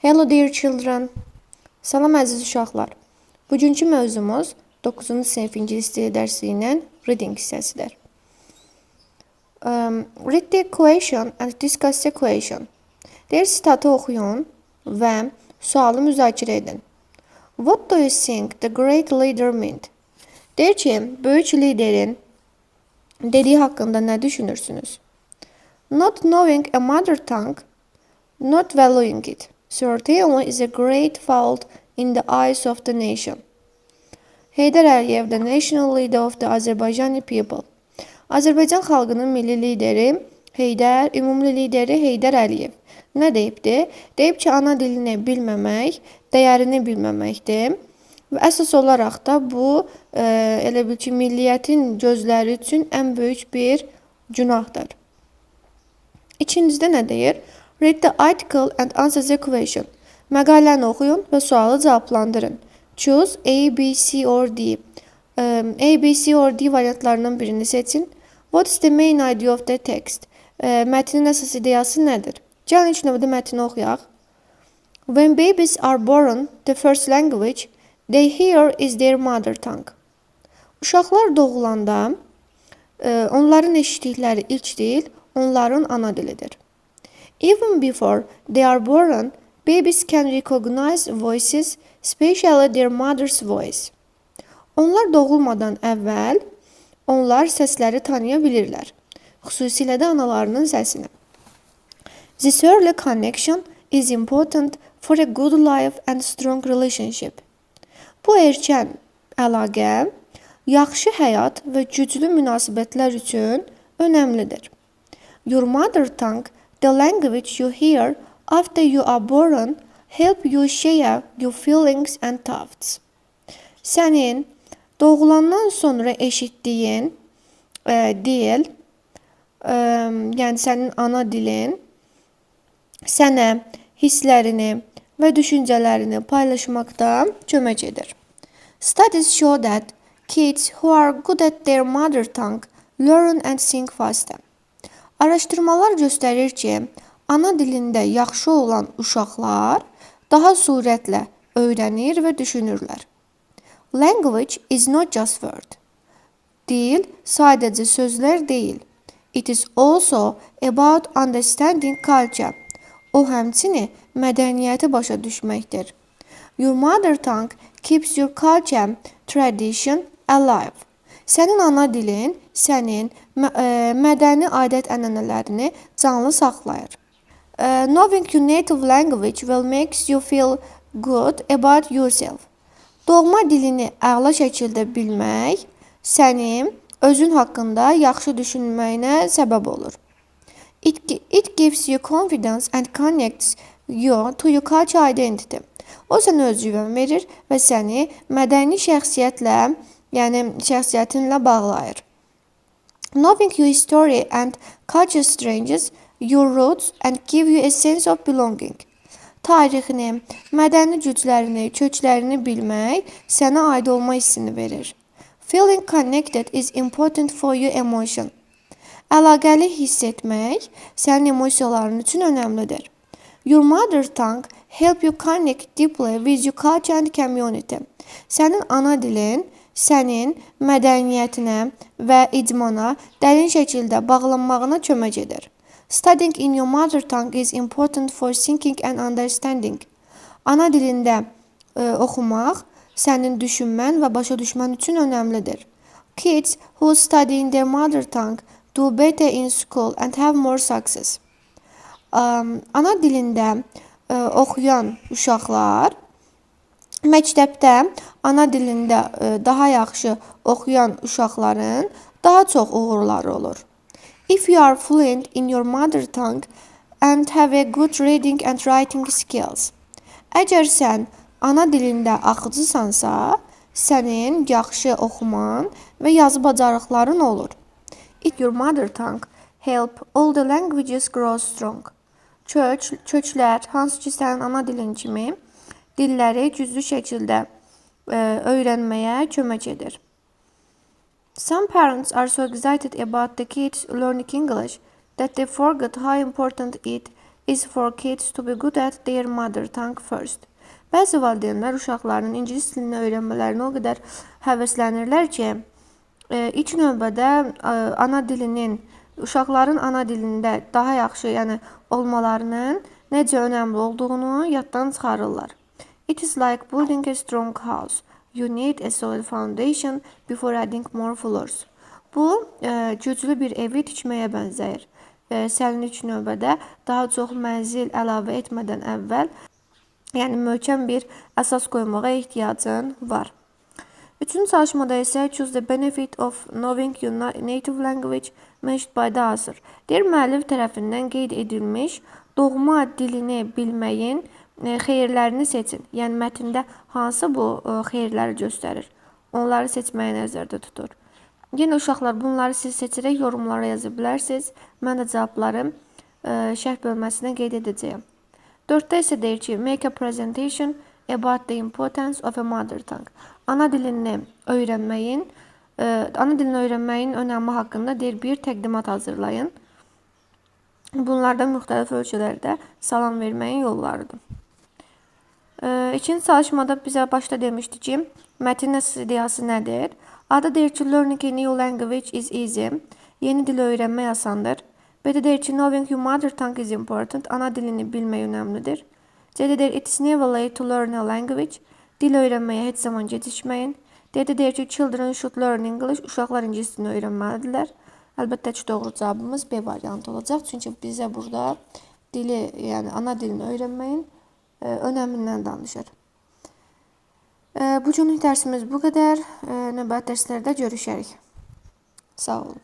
Hello dear children. Salam əziz uşaqlar. Bugünkü mövzumuz 9-cu sinif ingilis dili dərsindən reading hissəsidir. Read the equation and discuss the equation. Deyir, sitatı oxuyun və sualı müzakirə edin. What do you think the great leader meant? Deyir ki, böyük liderin dediyi haqqında nə düşünürsünüz? Not knowing a mother tongue, not valuing it. Certainly is a great fault in the eyes of the nation. Heydər Əliyev, the national leader of the Azərbaycani people. Azərbaycan xalqının milli lideri ümumi lideri Heydər Əliyev nə deyibdir? Deyib ki, ana dilini bilməmək, dəyərini bilməməkdir. Və əsas olaraq da bu, elə bil ki, milliyyətin gözləri üçün ən böyük bir günahdır. İkincidə nə deyir? Read the article and answer the question. Məqaləni oxuyun və sualı cavablandırın. Choose A, B, C or D. A, B, C or D variantlarından birini seçin. What is the main idea of the text? Mətnin əsas ideyası nədir? Gəlin ilk növbədə mətni oxuyaq. When babies are born, the first language they hear is their mother tongue. Uşaqlar doğulanda onların eşitdikləri ilk dil onların ana dilidir. Even before they are born, babies can recognize voices, especially their mother's voice. Onlar doğulmadan əvvəl onlar səsləri tanıya bilirlər, xüsusilə də analarının səsini. This early connection is important for a good life and strong relationship. Bu erkən əlaqə yaxşı həyat və güclü münasibətlər üçün önəmlidir. Your mother tongue, the language you hear after you are born, help you share your feelings and thoughts. Sənin doğulandan sonra eşitdiyin dil, yəni sənin ana dilin, sənə hisslərini və düşüncələrini paylaşmaqda kömək edir. Studies show that kids who are good at their mother tongue learn and think faster. Araşdırmalar göstərir ki, ana dilində yaxşı olan uşaqlar daha sürətlə öyrənir və düşünürlər. Language is not just word. Dil sadəcə sözlər deyil. It is also about understanding culture. O həmçinin mədəniyyəti başa düşməkdir. Your mother tongue keeps your culture, tradition alive. Sənin ana dilin sənin mədəni adət-ənənələrini canlı saxlayır. Knowing your native language will make you feel good about yourself. Doğma dilini əla şəkildə bilmək sənin özün haqqında yaxşı düşünməyinə səbəb olur. It gives you confidence and connects you to your cultural identity. O sənə özgüvən verir və səni mədəni şəxsiyyətlə, yəni şəxsiyyətinlə bağlayır. Knowing your history and culture strengthens your roots and give you a sense of belonging. Tarixini, mədəni güclərini, köklərini bilmək sənə aid olma hissini verir. Feeling connected is important for your emotion. Əlaqəli hiss etmək sənin emosiyaların üçün önəmlidir. Your mother tongue help you connect deeply with your culture and community. Sənin ana dilin sənin mədəniyyətinə və icmana dərin şəkildə bağlanmağına kömək edir. Studying in your mother tongue is important for thinking and understanding. Ana dilində oxumaq sənin düşünmən və başa düşmən üçün önəmlidir. Kids who study in their mother tongue do better in school and have more success. Ana dilində oxuyan uşaqlar məktəbdə ana dilində daha yaxşı oxuyan uşaqların daha çox uğurları olur. If you are fluent in your mother tongue and have a good reading and writing skills. Əgər sən ana dilində axıcısansa, sənin yaxşı oxuman və yazı bacarıqların olur. If your mother tongue help all the languages grow strong. Köklər, hansı ki sənin ana dilin kimi, dilləri güclü şəkildə öyrənməyə kömək edir. Some parents are so excited about the kids learning English that they forget how important it is for kids to be good at their mother tongue first. Bəzi valideynlər uşaqlarının ingilis dilini öyrənmələrinə o qədər həvəslənirlər ki, ilk növbədə uşaqların ana dilində daha yaxşı, yəni olmalarının necə önəmli olduğunu yaddan çıxarırlar. It is like building a strong house. You need a solid foundation before adding more floors. Bu, güclü bir evi tikməyə bənzəyir. Sənin ilk növbədə daha çox mənzil əlavə etmədən əvvəl, yəni möhkəm bir əsas qoymağa ehtiyacın var. Üçüncü çalışmada isə choose the benefit of knowing your native language mentioned by the author. Deyir, müəllif tərəfindən qeyd edilmiş doğma dilini bilməyin xeyirlərini seçin. Yəni, mətndə hansı bu xeyirləri göstərir? Onları seçməyi nəzərdə tutur. Yenə uşaqlar, bunları siz seçərək yorumlara yaza bilərsiniz. Mən də cavabları şərh bölməsinə qeyd edəcəyəm. 4-də isə deyir ki, make a presentation about the importance of a mother tongue. Ana dilini öyrənməyin önəmi haqqında deyir, bir təqdimat hazırlayın. Bunlardan müxtəlif ölkələrdə salam verməyin yollarıdır. İkinci çalışmada bizə başda demişdi ki, mətin ideyası nədir? Adı deyir ki, learning a new language is easy. Yeni dili öyrənmək asandır. B-də deyir ki, knowing your mother tongue is important. Ana dilini bilmək önəmlidir. C-də deyir, it is never late to learn a language. Dil öyrənməyə heç zaman gecikməyin. D-də deyir ki, children should learn English. Uşaqlar ingilis dilini öyrənməlidirlər. Əlbəttə ki, doğru cavabımız B variantı olacaq. Çünki bizə burada dili, yəni ana dilini öyrənməyin önəmindən danışır. Bugünlük dərsimiz bu qədər. Növbəti dərslərdə görüşərik. Sağ olun.